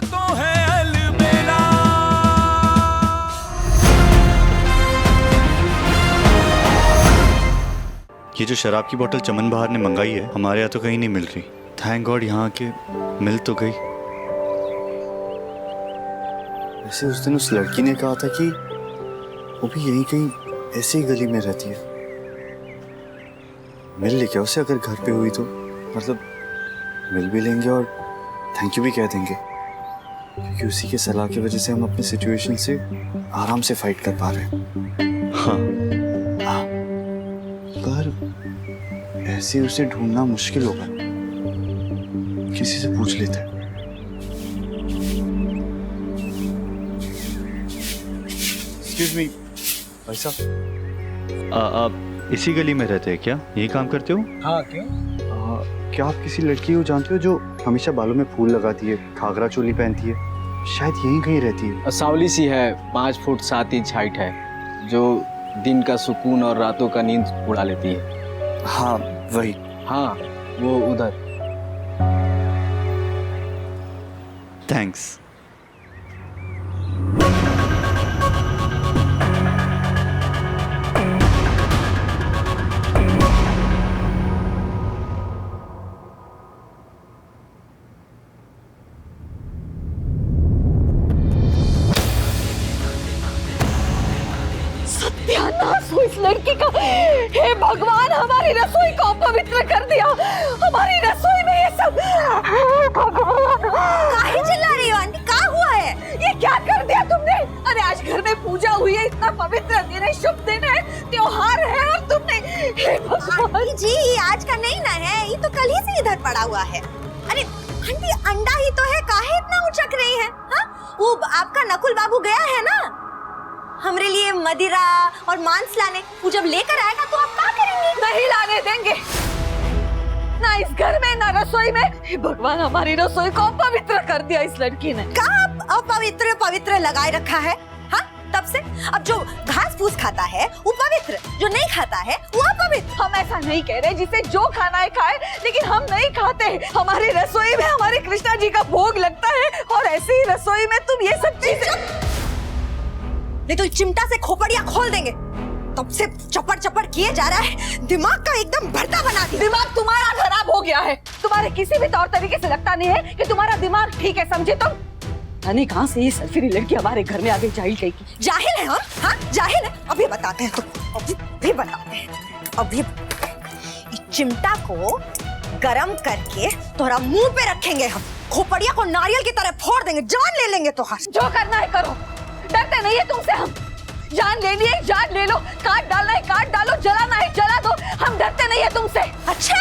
तो है अलबेला। ये जो शराब की बोतल चमन बहार ने मंगाई है हमारे यहाँ तो कहीं नहीं मिल रही। थैंक गॉड यहाँ के मिल तो गई। वैसे उस दिन उस लड़की ने कहा था कि वो भी यहीं कहीं ऐसी ही गली में रहती है। मिल ले क्या उसे, अगर घर पे हुई तो मतलब मिल भी लेंगे और थैंक यू भी कह देंगे, क्योंकि उसी के सलाह की वजह से हम अपनी सिचुएशन से आराम से फाइट कर पा रहे हैं। हाँ हाँ, पर ऐसे उसे ढूंढना मुश्किल होगा, किसी से पूछ लेते हैं। एक्सक्यूज मी भाई साहब, आप इसी गली में रहते हैं क्या? यही काम करते हो? हाँ क्यों? क्या आप किसी लड़की को जानते हो जो हमेशा बालों में फूल लगाती है, घाघरा चोली पहनती है, शायद यहीं कहीं रहती है? सांवली सी है, 5 फुट 7 इंच हाइट है, जो दिन का सुकून और रातों का नींद उड़ा लेती है। हाँ वही। हाँ वो उधर। थैंक्स। सत्यानाश हो इस लड़की का। हे भगवान, हमारी रसोई को अपवित्र कर दिया, हमारी रसोई में ये सब। हे भगवान, काहे चिल्ला रही हो आंटी? क्या हुआ है? ये क्या कर दिया तुमने? अरे आज घर में पूजा हुई है, इतना पवित्र दिन है, शुभ दिन है, त्योहार है, और तुमने। हे भगवान जी, आज का नहीं ना है, ये तो कल ही से इधर पड़ा हुआ है। अरे आंटी, अंडा ही तो है, काहे इतना उचक रही है? हाँ, वो आपका नकुल बाबू गया है ना हमरे लिए मदिरा और मांस लाने। वो जब लेकर आएगा तो आप क्या करेंगे? नहीं लाने देंगे, ना इस घर में ना रसोई में। हे भगवान, हमारी रसोई को अपवित्र कर दिया इस लड़की ने। क्या अपवित्र पवित्र लगाए रखा है? हाँ, तब से अब जो घास फूस खाता है वो पवित्र, जो नहीं खाता है वो अपवित्र। हम ऐसा नहीं कह रहे, जिसे जो खाना है खाए, लेकिन हम नहीं खाते। हमारी रसोई में हमारे कृष्णा जी का भोग लगता है, और ऐसी ही रसोई में तुम ये सब चीजें। नहीं तो चिमटा से खोपड़िया खोल देंगे। तब से चपड़ चपड़ किए जा रहा है, दिमाग का एकदम भरता बना दिया। दिमाग तुम्हारा खराब हो गया है। तुम्हारे किसी भी तौर तरीके से लगता नहीं है कि तुम्हारा दिमाग ठीक है, समझे तुम? यानी कहां से ये सरफिरी लड़की हमारे घर में आ गई, जाहिल कहीं की। जाहिल है हम? हाँ जाहिल है। अभी बताते हैं तो, अभी बताते हैं। अभी इस चिमटा को गरम करके तोरा मुंह पे रखेंगे हम, खोपड़िया को नारियल की तरह फोड़ देंगे, जान ले लेंगे तोहार। जो करना है करो, डरते नहीं है तुमसे हम। जान लेनी है जान ले लो, काट डालना है काट डालो, जलाना है जला दो, हम डरते नहीं है तुमसे। अच्छा,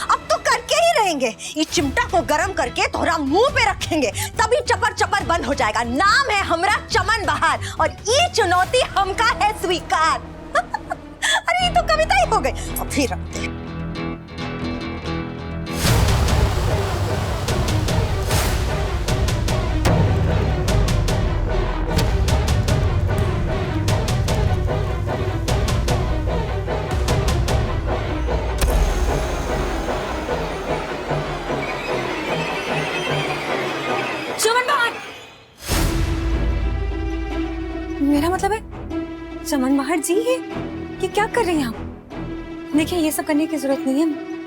अब तो करके ही रहेंगे। ये चिमटा को गरम करके तोरा मुंह पे रखेंगे, तभी चपर चपर बंद हो जाएगा। नाम है हमरा चमन बहार, और ये चुनौती हमका है स्वीकार। अरे ये तो कविता ही हो गई। अब फिर रखते हैं। मेरा मतलब है चमन बहार जी, ये क्या कर रही हैं आप? देखिए ये सब करने की जरूरत नहीं है।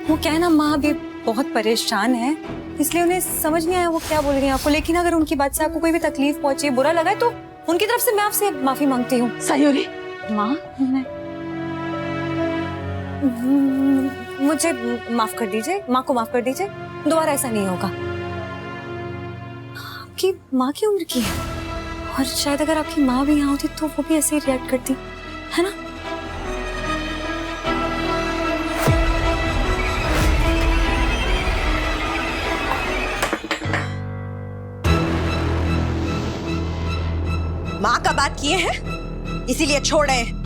वो क्या है ना, माँ अभी बहुत परेशान है, इसलिए उन्हें समझ नहीं आया वो क्या बोल रही हैं आपको। लेकिन अगर उनकी बात से आपको कोई भी तकलीफ पहुंचे, बुरा लगा, तो उनकी तरफ से मैं आपसे माफी मांगती हूँ। सयूरी माँ, मुझे माफ कर दीजिए, माँ को माफ कर दीजिए, दोबारा ऐसा नहीं होगा। आपकी माँ की उम्र की है, और शायद अगर आपकी माँ भी यहाँ होती तो वो भी ऐसे ही रिएक्ट करती, है ना? माँ का बात किए हैं इसीलिए छोड़ रहे हैं,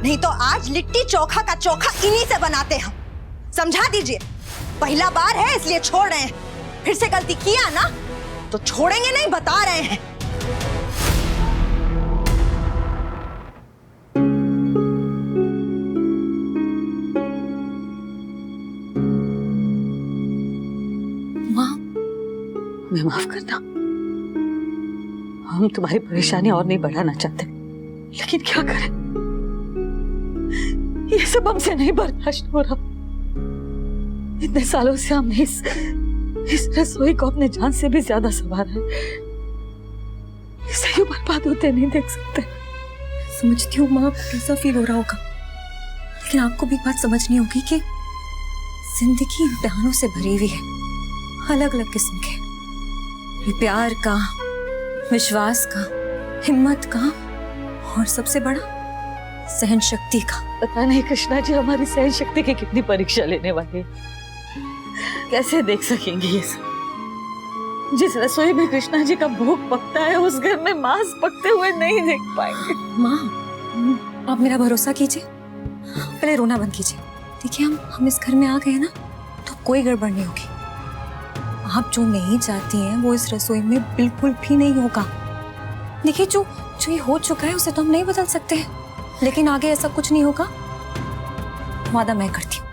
नहीं तो आज लिट्टी चोखा का चोखा इन्हीं से बनाते हम। समझा दीजिए, पहला बार है इसलिए छोड़ रहे हैं। फिर से गलती किया ना तो छोड़ेंगे नहीं, बता रहे हैं। माँ, मैं माफ करता हूँ। हम तुम्हारी परेशानी और नहीं बढ़ाना चाहते, लेकिन क्या करें, ये सब हमसे नहीं बर्दाश्त हो रहा। इतने सालों से हमने इस रसोई को अपने जान से भी ज्यादा संभाला है। इसे यूं बर्बाद होते नहीं देख सकते। समझती हूँ माँ, कैसा फील हो रहा होगा, लेकिन आपको भी एक बात समझनी होगी कि जिंदगी इम्तिहानों से भरी हुई है, अलग अलग किस्म के। ये प्यार का, विश्वास का, हिम्मत का और सबसे बड़ा सहन शक्ति का। पता नहीं कृष्णा जी हमारी सहन शक्ति की कितनी परीक्षा लेने वाले हैं। कैसे देख सकेंगे ये सब? जिस रसोई में कृष्णा जी का भोग पकता है, उस घर में मांस पकते हुए नहीं देख पाएंगे। माँ, आप मेरा भरोसा कीजिए, पहले रोना बंद कीजिए। देखिए, हम इस घर में आ गए ना, तो कोई गड़बड़ नहीं होगी। आप जो नहीं चाहती हैं वो इस रसोई में बिल्कुल भी नहीं होगा। देखिए, जो ये हो चुका है उसे तो हम नहीं बदल सकते, लेकिन आगे ऐसा कुछ नहीं होगा, वादा मैं करती हूँ।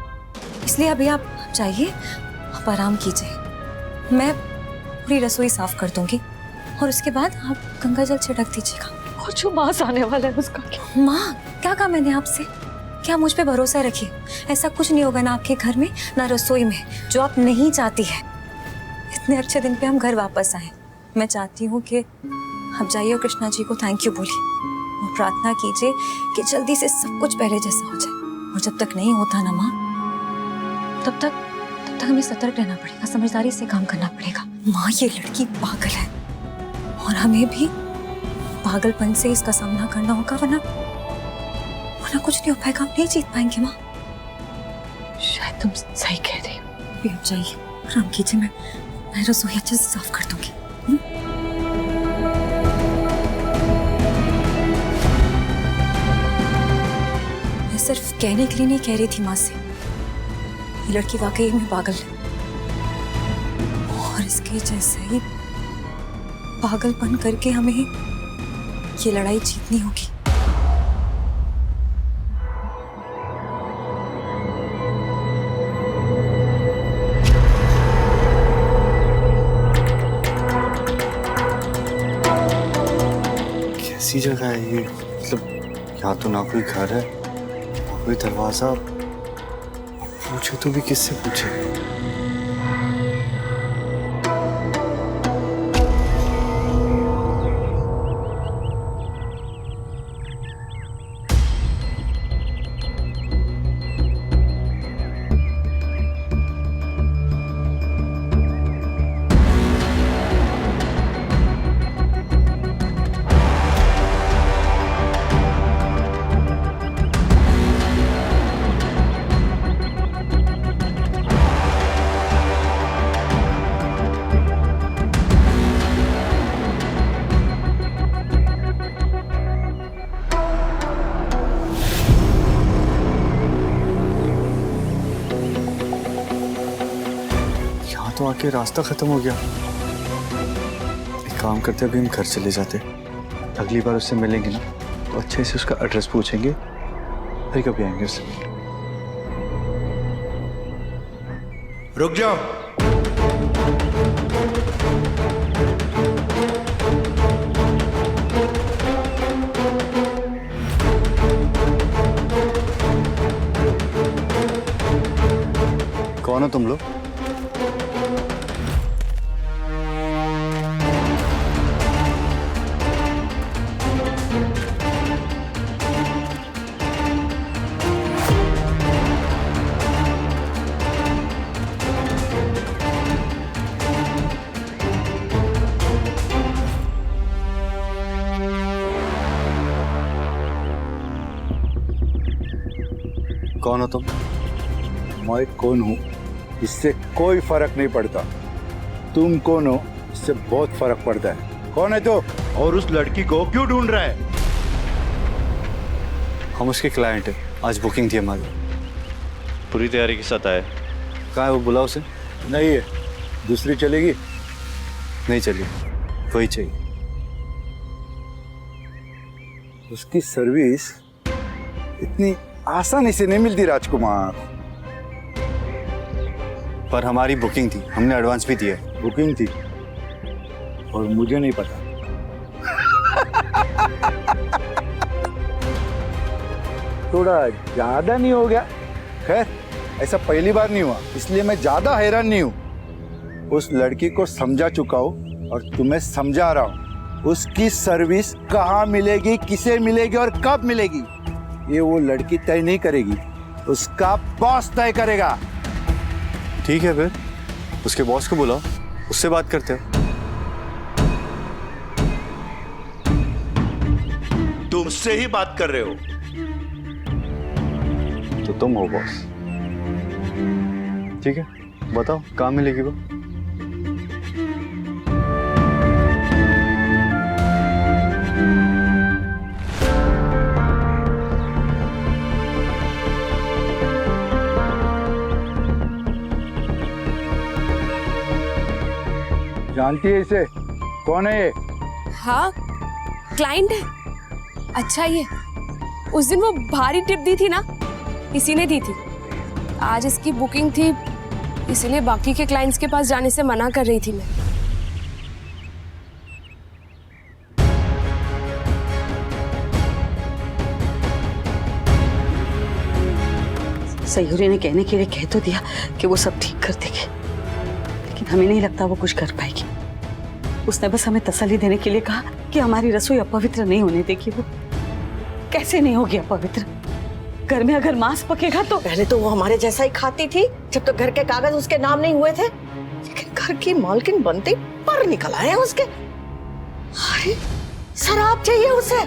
इसलिए अभी आप जाइए, आप आराम कीजिए। मैं पूरी रसोई साफ कर दूंगी और उसके बाद आप गंगा जल छिड़क दीजिएगा। और जो मांस आने वाला है उसका क्या? माँ, क्या कहा मैंने आपसे? क्या मुझ पे भरोसा रखिए, ऐसा कुछ नहीं होगा ना आपके घर में ना रसोई में जो आप नहीं चाहती है। इतने अच्छे दिन पे हम घर वापस आए। मैं चाहती हूँ कि आप जाइए और कृष्णा जी को थैंक यू बोलिए और प्रार्थना कीजिए कि जल्दी से सब कुछ पहले जैसा हो जाए। और जब तक नहीं होता ना माँ, तब तक हमें सतर्क रहना पड़ेगा, समझदारी से काम करना पड़ेगा। माँ, ये लड़की पागल है और हमें भी पागलपन से इसका सामना करना होगा, वरना कुछ नहीं हो पाएगा। हम नहीं जीत पाएंगे माँ। शायद तुम सही कह रही हो। अभी आप जाइए, आराम कीजिए। मैं रसोई अच्छे से साफ कर दूंगी। मैं सिर्फ कहने के लिए नहीं कह रही थी माँ से, ये लड़की वाकई में पागल है और इसके जैसे ही पागलपन करके हमें ये लड़ाई जीतनी होगी। कैसी जगह है ये? मतलब यहाँ तो ना कोई घर है ना कोई दरवाजा। पूछे तो भी किससे पूछे? तो आके रास्ता खत्म हो गया। एक काम करते अभी हम घर चले जाते, अगली बार उससे मिलेंगे ना तो अच्छे से उसका एड्रेस पूछेंगे, फिर कभी आएंगे उससे। रुक जाओ। कौन हो तुम लोग? कौन हो तुम? मैं कौन हूँ इससे कोई फर्क नहीं पड़ता, तुम कौन हो इससे बहुत फर्क पड़ता है। कौन है तो? और उस लड़की को क्यों ढूंढ रहा है? हम उसके क्लाइंट हैं, आज बुकिंग थी हमारी। पूरी तैयारी के साथ आए। कहाँ है वो? बुला उसे। नहीं है, दूसरी चलेगी? नहीं चलिए, वही चाहिए। उसकी सर्विस इतनी आसानी से नहीं मिलती राजकुमार। पर हमारी बुकिंग थी, हमने एडवांस भी दिया है। बुकिंग थी और मुझे नहीं पता। थोड़ा ज्यादा नहीं हो गया? खैर, ऐसा पहली बार नहीं हुआ, इसलिए मैं ज्यादा हैरान नहीं हूँ। उस लड़की को समझा चुका हूँ और तुम्हें समझा रहा हूँ। उसकी सर्विस कहाँ मिलेगी, किसे मिलेगी और कब मिलेगी, ये वो लड़की तय नहीं करेगी, उसका बॉस तय करेगा। ठीक है, फिर उसके बॉस को बुलाओ, उससे बात करते हैं। तुमसे ही बात कर रहे हो? तो तुम हो बॉस। ठीक है, बताओ कहाँ मिलेगी वो? जानती है इसे? कौन है ये? हाँ, क्लाइंट है। अच्छा, ये उस दिन वो भारी टिप दी थी ना, इसी ने दी थी। आज इसकी बुकिंग थी, इसीलिए बाकी के क्लाइंट्स के पास जाने से मना कर रही थी मैं। सयूरी ने कहने के लिए कह तो दिया कि वो सब ठीक कर देगी, लेकिन हमें नहीं लगता वो कुछ कर पाएगी। उसने बस हमें तसल्ली देने के लिए कहा कि हमारी रसोई अपवित्र नहीं होने देगी। वो कैसे नहीं होगी अपवित्र? घर में अगर मांस पकेगा तो पहले तो वो हमारे जैसा ही खाती थी, जब तक घर के कागज उसके नाम नहीं हुए थे, लेकिन घर की मालकिन बनते पर निकल आए उसके। अरे शराब चाहिए उसे,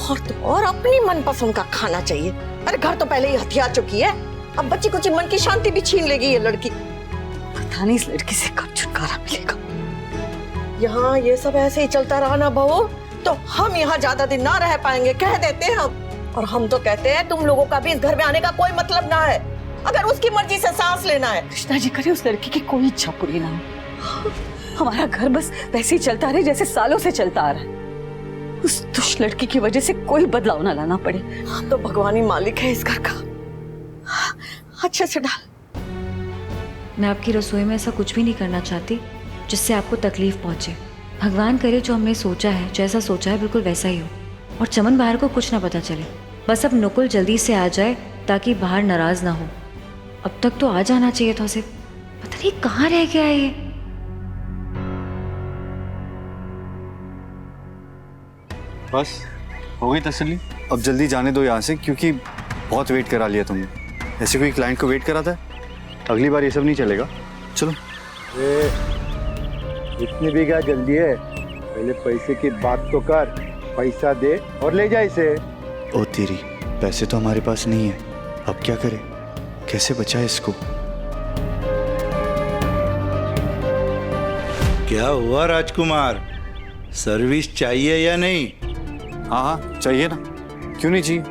और तो और अपनी मनपसंद का खाना चाहिए। अरे घर तो पहले ही हथियार चुकी है, अब बच्ची कुछ मन की शांति भी छीन लेगी ये लड़की। पता नहीं इस लड़की से कब छुटकारा मिलेगा। यहाँ ये सब ऐसे ही चलता रहा ना बहू, तो हम यहाँ ज्यादा दिन ना रह पाएंगे, कह देते हैं हम। और हम तो कहते हैं तुम लोगों का भी इस घर में आने का कोई मतलब ना है, अगर उसकी मर्जी से सांस लेना है। कृष्णा जी करे उस लड़की की कोई इच्छा पूरी ना हो। हमारा घर बस वैसे ही चलता रहे जैसे सालों से चलता आ रहा है। उस दुष्ट लड़की की वजह से कोई बदलाव ना लाना पड़े। तो भगवान ही मालिक है इस घर का। अच्छे से डाल। मैं आपकी रसोई में ऐसा कुछ भी नहीं करना चाहती जिससे आपको तकलीफ पहुंचे। भगवान करे जो हमने सोचा है, जैसा सोचा है बिल्कुल वैसा ही हो, और चमन बाहर को कुछ ना पता चले। बस अब नुकुल जल्दी से आ जाए ताकि बाहर नाराज ना हो। अब तक तो आ जाना चाहिए था उसे, पता नहीं कहाँ रह गया है ये। बस हो गई तसल्ली? अब जल्दी जाने दो यहाँ से, क्योंकि बहुत वेट करा लिया तुमने। ऐसे कोई क्लाइंट को वेट कराता है? अगली बार ये सब नहीं चलेगा। चलो। इतनी भी क्या जल्दी है? पहले पैसे की बात तो कर, पैसा दे और ले जा इसे। ओ तेरी, पैसे तो हमारे पास नहीं है, अब क्या करें? कैसे बचाए इसको? क्या हुआ राजकुमार, सर्विस चाहिए या नहीं? हाँ हाँ चाहिए ना, क्यों नहीं चाहिए?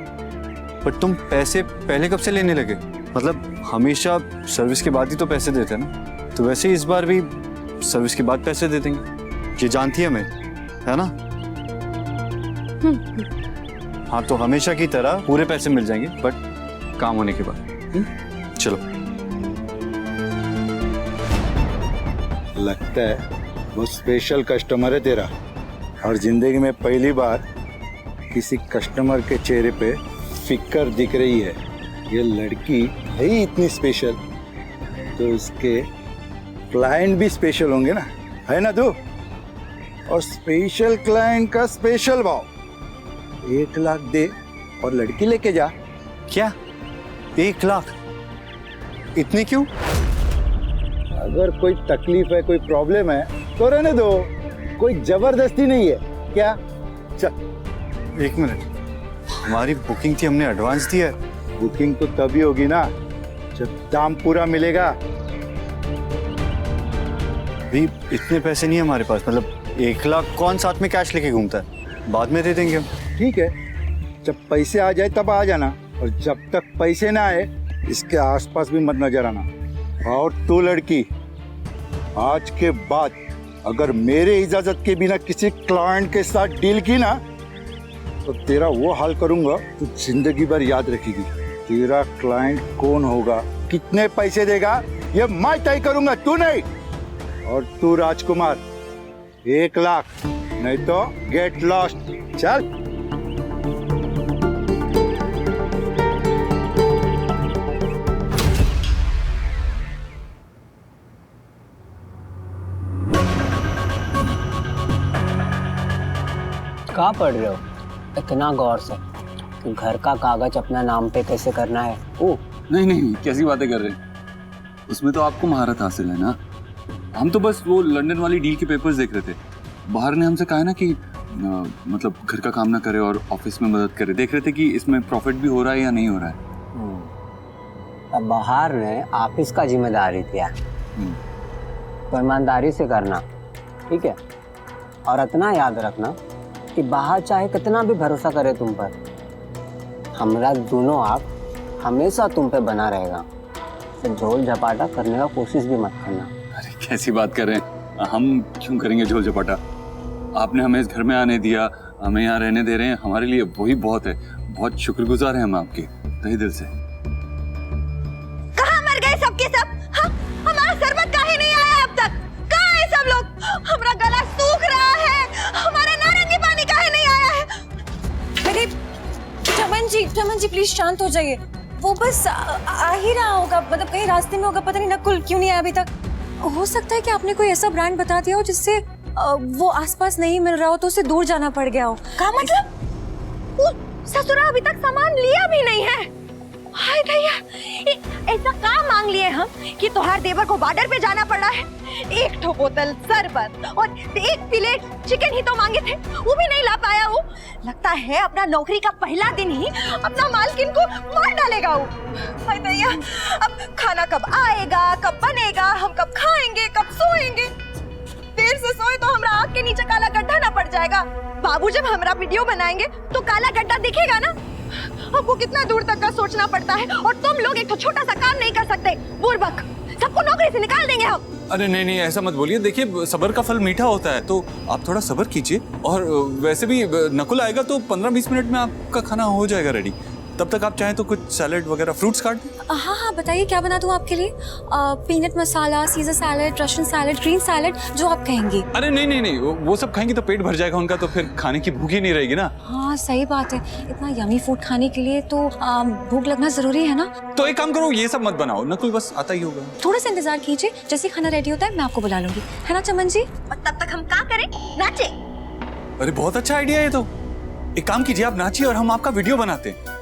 पर तुम पैसे पहले कब से लेने लगे? मतलब हमेशा सर्विस के बाद ही तो पैसे देते हैं ना, तो वैसे ही इस बार भी सर्विस के बाद पैसे दे देंगे। ये जानती है मैं, है ना? हाँ तो हमेशा की तरह पूरे पैसे मिल जाएंगे, बट काम होने के बाद। चलो। लगता है वो स्पेशल कस्टमर है तेरा, और जिंदगी में पहली बार किसी कस्टमर के चेहरे पे फिक्र दिख रही है। ये लड़की है ही इतनी स्पेशल, तो उसके क्लाइंट भी स्पेशल होंगे ना, है ना तू? और स्पेशल क्लाइंट का स्पेशल भाव। 1 लाख दे और लड़की लेके जा। क्या 1 लाख? इतने क्यों? अगर कोई तकलीफ है, कोई प्रॉब्लम है तो रहने दो, कोई जबरदस्ती नहीं है। क्या? चल। 1 मिनट, हमारी बुकिंग थी, हमने एडवांस दिया है। बुकिंग तो तभी होगी ना जब दाम पूरा मिलेगा। अभी इतने पैसे नहीं है हमारे पास, मतलब 1 लाख कौन साथ में कैश लेके घूमता है? बाद में दे देंगे हम। ठीक है, जब पैसे आ जाए तब आ जाना, और जब तक पैसे ना आए इसके आसपास भी मत नजर आना। और तू लड़की, आज के बाद अगर मेरे इजाजत के बिना किसी क्लाइंट के साथ डील की ना, तो तेरा वो हाल करूंगा तो जिंदगी भर याद रखेगी। तेरा क्लाइंट कौन होगा, कितने पैसे देगा, ये मैं तय करूंगा, तू नहीं। और तू राजकुमार 1 लाख, नहीं तो गेट लॉस्ट। चल। कहाँ पढ़ रहे हो इतना गौर से कि घर का कागज अपना नाम पे कैसे करना है? ओ नहीं नहीं, कैसी बातें कर रहे हैं, उसमें तो आपको महारत हासिल है ना। हम तो बस वो लंदन वाली डील के पेपर्स देख रहे थे। बाहर ने हमसे कहा ना कि मतलब घर का काम ना करे और ऑफिस में मदद करे। देख रहे थे कि इसमें प्रॉफिट भी हो रहा है या नहीं हो रहा है। अब बाहर ने ऑफिस का जिम्मेदारी दिया तो ईमानदारी से करना, ठीक है? और इतना याद रखना कि बाहर चाहे कितना भी भरोसा करे तुम पर, हमरा दोनों आप हमेशा तुम पे बना रहेगा। तो झोल झपाटा करने का कोशिश भी मत करना। अरे कैसी बात कर रहे हैं, हम क्यों करेंगे झोल झपाटा? आपने हमें इस घर में आने दिया, हमें यहाँ रहने दे रहे हैं, हमारे लिए वही बहुत है। बहुत शुक्रगुजार हैं हम आपके तहे दिल से। कहाँ मर गए सबके सब? हाँ? हमारा शरबत काहे नहीं आया अब तक? कहाँ है सब लोग? हमारा गला सूख रहा है, हमारा नारंगी पानी काहे नहीं आया है? मेरे चमन जी प्लीज शांत हो जाइए। वो बस आ ही रहा होगा, मतलब कहीं रास्ते में होगा, पता नहीं नकुल क्यों नहीं आया अभी तक। हो सकता है कि आपने कोई ऐसा ब्रांड बता दिया हो जिससे वो आसपास नहीं मिल रहा हो तो उसे दूर जाना पड़ गया हो। क्या मतलब? वो ससुरा अभी तक सामान लिया भी नहीं है। हाय भैया, ऐसा काम मांग लिए हम कि तोहार देवर को बॉर्डर पे जाना पड़ा है। एक ठो बोतल शरबत और एक प्लेट चिकन ही तो मांगे थे, वो भी नहीं ला पाया। वो लगता है अपना नौकरी का पहला दिन ही अपना मालकिन को मार डालेगा वो। हाय भैया, अब खाना कब आएगा, कब बनेगा, हम कब खाएंगे, कब सोएंगे? देर से सोए तो हमरा आँख के नीचे काला गड्ढा ना पड़ जाएगा। बाबू जब हमरा वीडियो बनाएंगे तो काला गड्ढा दिखेगा ना। हमको कितना दूर तक का सोचना पड़ता है और तुम लोग एक तो छोटा सा काम नहीं कर सकते। बुर्बक, सबको नौकरी से निकाल देंगे हम। अरे नहीं नहीं, ऐसा मत बोलिए। देखिए, सब्र का फल मीठा होता है, तो आप थोड़ा सब्र कीजिए। और वैसे भी नकुल आएगा तो 15-20 मिनट में आपका खाना हो जाएगा रेडी। तब तक आप चाहें तो कुछ सैलेड वगैरह फ्रूट्स काट दें। हाँ, बताइए क्या बना दूं आपके लिए? Peanut masala, Caesar salad, Russian salad, green salad, जो आप कहेंगी। अरे नहीं नहीं नहीं, वो सब खाएंगे तो पेट भर जाएगा उनका, तो फिर खाने की भूख ही नहीं रहेगी ना। हाँ सही बात है, इतना यमी फूड खाने के लिए तो भूख लगना जरूरी है ना। तो एक काम करो, ये सब मत बनाओ, नकुल बस आता ही होगा। थोड़ा सा इंतजार कीजिए, जैसे खाना रेडी होता है मैं आपको बुला लूंगी, है ना चमन जी? और तब तक हम क्या करें? नाचे। अरे बहुत अच्छा आइडिया है। तो एक काम कीजिए, आप नाचिए और हम आपका वीडियो बनाते हैं,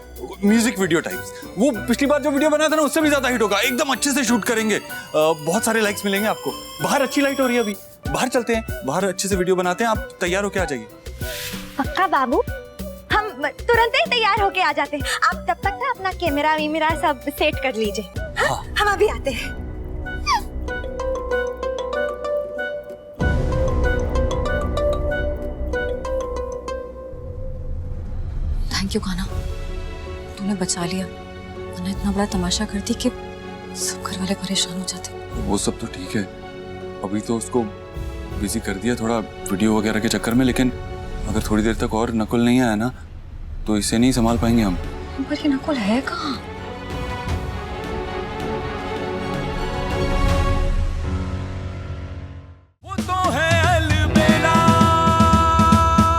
म्यूजिक वीडियो टाइप्स। वो पिछली बार जो वीडियो बनाया था ना, उससे भी ज्यादा हिट होगा। एकदम अच्छे से शूट करेंगे, बहुत सारे लाइक्स मिलेंगे आपको। बाहर अच्छी लाइट हो रही है अभी, बाहर चलते हैं, बाहर अच्छे से वीडियो बनाते हैं। आप तैयार होके आ जाइए। पक्का बाबू, हम तुरंत ही तैयार होके आ जाते हैं। आप तब तक ना अपना कैमरा वीमरा सब सेट कर लीजिए। हाँ? हम अभी आते हैं। थैंक यू कान्हा, तुमने बचा लिया, वरना इतना बड़ा तमाशा करती कि सब घर वाले परेशान हो जाते। वो सब तो ठीक है, अभी तो उसको बिजी कर दिया थोड़ा वीडियो वगैरह के चक्कर में। लेकिन अगर थोड़ी देर तक और नकुल नहीं आया ना, तो इसे नहीं संभाल पाएंगे हम। पर ये नकुल है कहाँ?